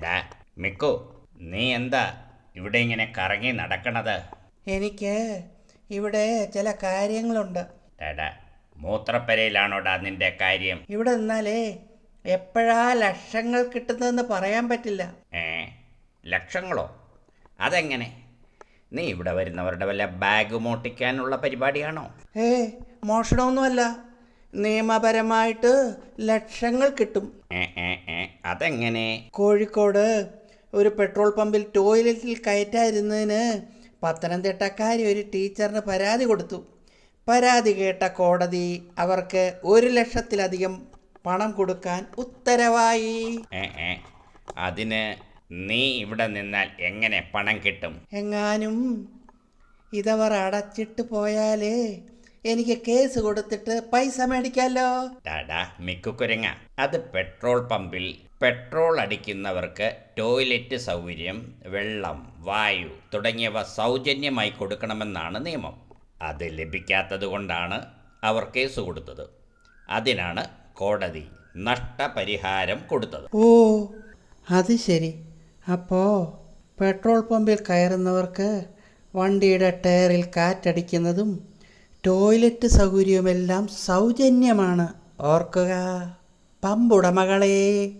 ഡാ മിക്കു, നീ എന്താ ഇവിടെ ഇങ്ങനെ കറങ്ങി നടക്കണത്? എനിക്ക് ഇവിടെ ചില കാര്യങ്ങളുണ്ട്. ഡാ മൂത്രപ്പരയിലാണോടാ നിന്റെ കാര്യം? ഇവിടെ നിന്നാലേ എപ്പോഴാ ലക്ഷങ്ങൾ കിട്ടുന്നതെന്ന് പറയാൻ പറ്റില്ല. ഏ, ലക്ഷങ്ങളോ? അതെങ്ങനെ? നീ ഇവിടെ വരുന്നവരുടെ വല്ല ബാഗ് മോട്ടിക്കാനുള്ള പരിപാടിയാണോ? ഏ, മോഷണമൊന്നുമല്ല. നിയമപരമായിട്ട് ലക്ഷങ്ങൾ കിട്ടും. ഏ ഏ ഏ അതെങ്ങനെ? കോഴിക്കോട് ഒരു പെട്രോൾ പമ്പിൽ ടോയ്ലറ്റിൽ കയറ്റാതിരുന്നതിന് പത്തനംതിട്ടക്കാരി ഒരു ടീച്ചറിന് പരാതി കൊടുത്തു. പരാതി കേട്ട കോടതി അവർക്ക് 1,00,000-ലധികം പണം കൊടുക്കാൻ ഉത്തരവായി. അതിന് നീ ഇവിടെ നിന്നാൽ എങ്ങനെ പണം കിട്ടും? എങ്ങാനും ഇതവർ അടച്ചിട്ട് പോയാലേ എനിക്ക് കേസ് കൊടുത്തിട്ട് പൈസ മേടിക്കാമല്ലോ. ഡാ മിക്കുരങ്ങ, അത് പെട്രോൾ പമ്പിൽ പെട്രോൾ അടിക്കുന്നവർക്ക് ടോയ്ലറ്റ് സൗകര്യം, വെള്ളം, വായു തുടങ്ങിയവ സൗജന്യമായി കൊടുക്കണമെന്നാണ് നിയമം. അത് ലഭിക്കാത്തത് കൊണ്ടാണ് അവർ കേസ് കൊടുത്തത്. അതിനാണ് കോടതി നഷ്ടപരിഹാരം കൊടുത്തത്. ഓ, അത് ശരി. അപ്പോൾ പെട്രോൾ പമ്പിൽ കയറുന്നവർക്ക് വണ്ടിയുടെ ടയറിൽ കാറ്റടിക്കുന്നതും ടോയ്ലറ്റ് സൗകര്യവുമെല്ലാം സൗജന്യമാണ്. ഓർക്കുക പമ്പുടമകളെ.